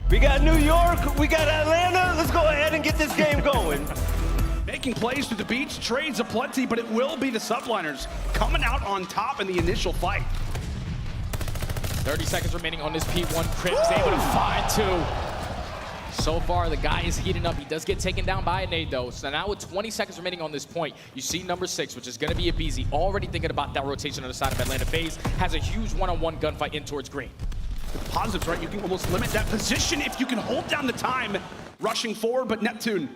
We got New York, we got Atlanta. Let's go ahead and get this game going. Making plays through the beach, trades aplenty, but it will be the Subliners coming out on top in the initial fight. 30 seconds remaining on this P1. Crim's able to find two. So far, the guy is heating up. He does get taken down by a nade, though. So now with 20 seconds remaining on this point, you see number 6, which is going to be a BZ, already thinking about that rotation on the side of Atlanta FaZe, has a huge one-on-one gunfight in towards green. The positives, right? You can almost limit that position if you can hold down the time rushing forward, but Neptune,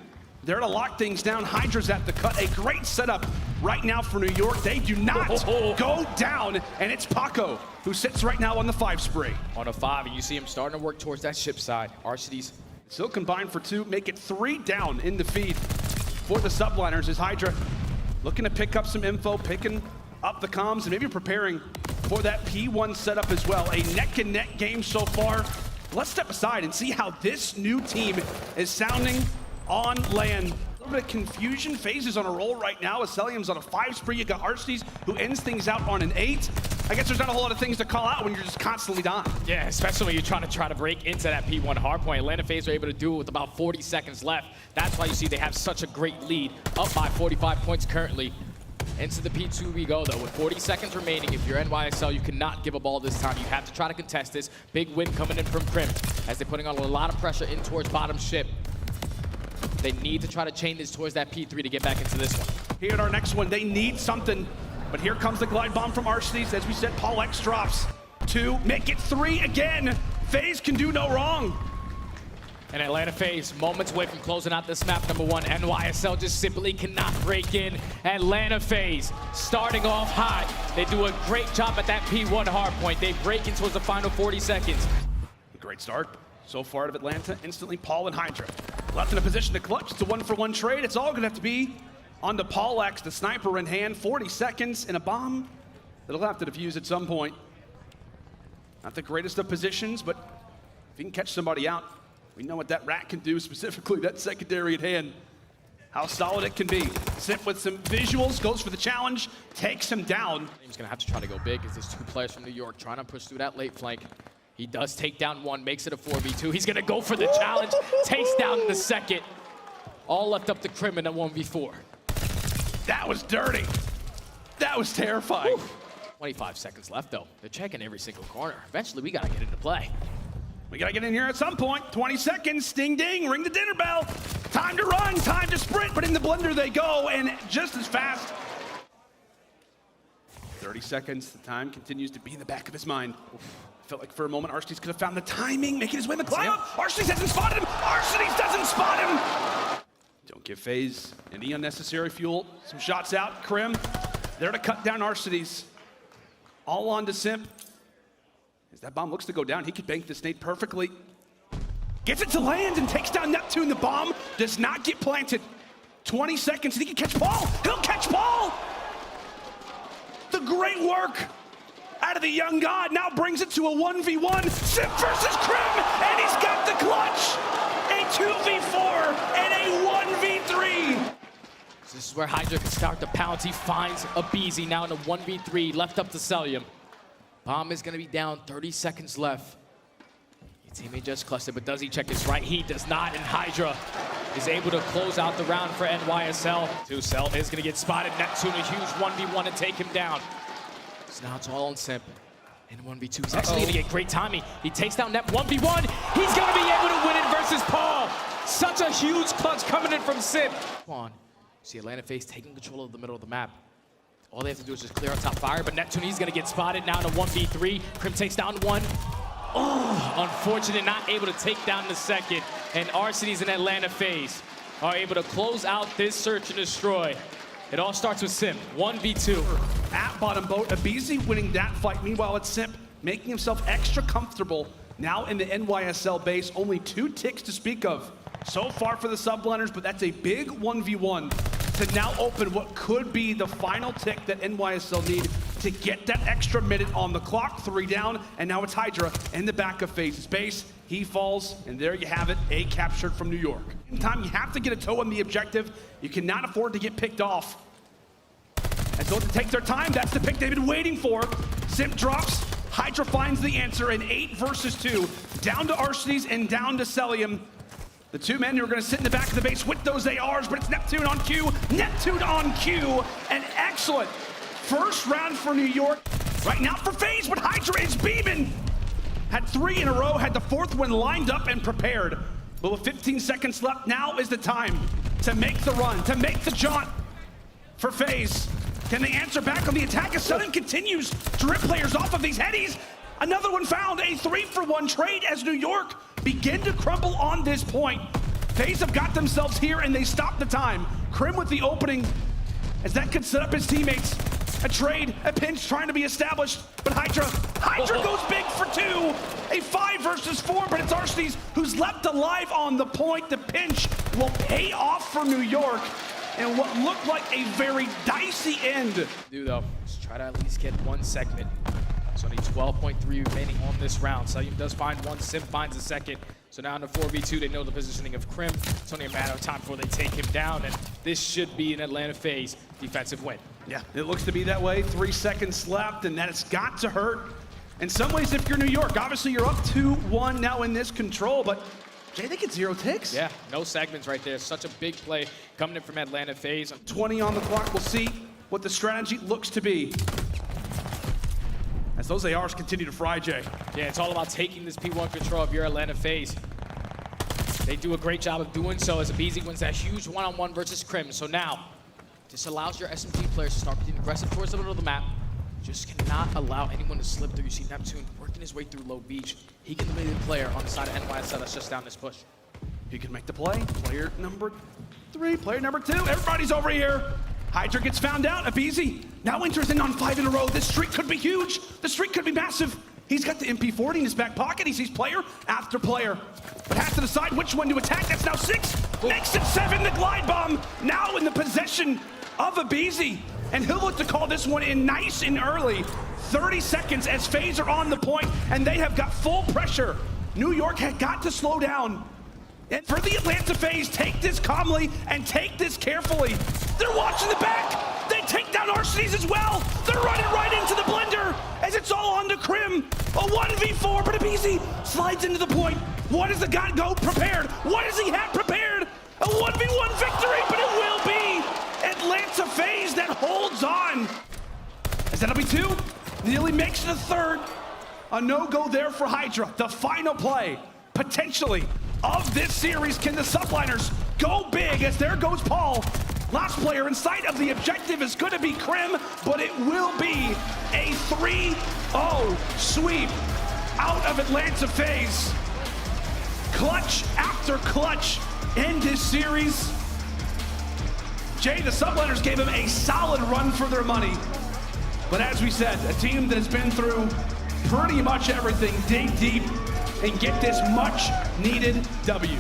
there to lock things down. Hydra's at the cut. A great setup right now for New York. They do not go down, and it's Paco who sits right now on the 5 spree. On a 5, and you see him starting to work towards that ship side. RCD's still combined for 2, make it 3 down in the feed for the Subliners as Hydra looking to pick up some info, picking up the comms, and maybe preparing for that P1 setup as well. A neck-and-neck game so far. Let's step aside and see how this new team is sounding on land. A little bit of confusion. FaZe is on a roll right now. Aselium's on a 5 spree. You got Arcedes who ends things out on an 8. I guess there's not a whole lot of things to call out when you're just constantly dying. Yeah, especially when you're trying to break into that P1 hardpoint. Atlanta FaZe are able to do it with about 40 seconds left. That's why you see they have such a great lead, up by 45 points currently. Into the P2 we go, though. With 40 seconds remaining, if you're NYSL, you cannot give a ball this time. You have to try to contest this. Big win coming in from Crim as they're putting on a lot of pressure in towards bottom ship. They need to try to chain this towards that P3 to get back into this one. Here at our next one, they need something. But here comes the glide bomb from Arcedes. As we said, Paul X drops 2, make it 3 again. FaZe can do no wrong. And Atlanta FaZe, moments away from closing out this map, number 1. NYSL just simply cannot break in. Atlanta FaZe starting off hot. They do a great job at that P1 hardpoint. They break in towards the final 40 seconds. Great start so far out of Atlanta. Instantly, Paul and Hydra left in a position to clutch. It's a 1-for-1 trade. It's all going to have to be on the Paul X, the sniper in hand. 40 seconds and a bomb that'll have to defuse at some point. Not the greatest of positions, but if he can catch somebody out, we know what that rat can do, specifically that secondary at hand. How solid it can be. Simp with some visuals, goes for the challenge, takes him down. He's gonna have to try to go big because there's 2 players from New York trying to push through that late flank. He does take down 1, makes it a 4v2. He's gonna go for the challenge, takes down the second. All left up to Crim in a 1v4. That was dirty. That was terrifying. 25 seconds left, though. They're checking every single corner. Eventually, we gotta get into play. We gotta get in here at some point. 20 seconds, ding ding, ring the dinner bell. Time to run, time to sprint, but in the blender they go, and just as fast. 30 seconds, the time continues to be in the back of his mind. Felt like for a moment Arcedes could have found the timing, making his way in the climb up. Arcedes hasn't spotted him. Arcedes doesn't spot him. Don't give FaZe any unnecessary fuel. Some shots out. Crim there to cut down Arcedes. All on to Simp. As that bomb looks to go down, he could bank this nade perfectly. Gets it to land and takes down Neptune. The bomb does not get planted. 20 seconds, and he can catch Paul. He'll catch Paul. The great work out of the young god now brings it to a 1v1. Simp versus Crim, and he's got the clutch. A 2v4 and a 1v3. This is where Hydra can start the pounce. He finds a BZ now in a 1v3, left up to Celium. Bomb is going to be down, 30 seconds left. His teammate just clutched, but does he check his right? He does not, and Hydra is able to close out the round for NYSL. 2Cell is going to get spotted. Neptune, a huge 1v1 and take him down. So now it's all on Simp. In 1v2, he's actually going to get great timing. He takes down Nep 1v1. He's going to be able to win it versus Paul. Such a huge clutch coming in from Simp. Come on. See Atlanta FaZe taking control of the middle of the map. All they have to do is just clear out top fire, but Neptune, he's gonna get spotted now in a 1v3. Crim takes down 1. Oh, unfortunate, not able to take down the second. And Arcedes and Atlanta FaZe are able to close out this search and destroy. It all starts with Simp, 1v2. At bottom boat, Abizi winning that fight. Meanwhile, it's Simp making himself extra comfortable now in the NYSL base. Only 2 ticks to speak of so far for the Subliners, but that's a big 1v1 to now open what could be the final tick that NYSL need to get that extra minute on the clock. 3 down, and now it's Hydra in the back of FaZe's base. He falls, and there you have it, A captured from New York. In time, you have to get a toe on the objective. You cannot afford to get picked off. And so to take their time, that's the pick they've been waiting for. Simp drops Hydra finds the answer in 8 versus 2. Down to Arsenes and down to Celium. The two men who are going to sit in the back of the base with those ARs, but it's Neptune on cue. Neptune on cue. An excellent first round for New York. Right now for FaZe, but Hydra is beaming. Had 3 in a row, had the 4th one lined up and prepared. But with 15 seconds left, now is the time to make the run, to make the jaunt for FaZe. Can they answer back on the attack as Sudden continues to rip players off of these headies? Another one found, a 3-for-1 trade as New York begin to crumble on this point. FaZe have got themselves here and they stop the time. Krim with the opening as that could set up his teammates. A trade, a pinch trying to be established, but Hydra goes big for 2. A 5 versus 4, but it's Arsenes who's left alive on the point. The pinch will pay off for New York and what looked like a very dicey end. Do though, just try to at least get 1 segment. So only 12.3 remaining on this round. Celium does find 1, Sim finds a second. So now in the 4v2, they know the positioning of Krim. It's only a matter of time before they take him down, and this should be an Atlanta FaZe defensive win. Yeah, it looks to be that way. 3 seconds left, and that it's got to hurt. In some ways, if you're New York, obviously you're up 2-1 now in this control, but Jay, they get 0 ticks. Yeah, no segments right there. Such a big play coming in from Atlanta FaZe. 20 on the clock. We'll see what the strategy looks to be as those ARs continue to fry, Jay. Yeah, it's all about taking this P1 control of your Atlanta FaZe. They do a great job of doing so as aBeZy wins that huge one-on-one versus Krim. So now, this allows your SMG players to start being aggressive towards the middle of the map. Just cannot allow anyone to slip through. You see Neptune working his way through low beach. He can be the player on the side of NYSL that's just down this push. He can make the play. Player number 3, player number 2. Everybody's over here. Hydra gets found out. aBeZy now enters in on 5 in a row. This streak could be huge. The streak could be massive. He's got the MP40 in his back pocket. He sees player after player, but has to decide which one to attack. That's now 6. Makes it 7. The glide bomb now in the possession of aBeZy, and he'll look to call this one in nice and early. 30 seconds as FaZe are on the point, and they have got full pressure. New York had got to slow down. And for the Atlanta FaZe, take this calmly and take this carefully. They're watching the back. They take down Arsenes as well. They're running right into the blender as it's all on to Krim. A 1v4, but aBeZy slides into the point. What does the guy go prepared? What does he have prepared? A 1v1 victory, but it will be Atlanta FaZe that holds on. As that'll be 2, nearly makes it a 3rd. A no-go there for Hydra. The final play, potentially, of this series. Can the Subliners go big as there goes Paul? Last player in sight of the objective is going to be Krim, but it will be a 3-0 sweep out of Atlanta FaZe. Clutch after clutch in this series. Jay, the Subliners gave him a solid run for their money. But as we said, a team that has been through pretty much everything, dig deep and get this much needed W.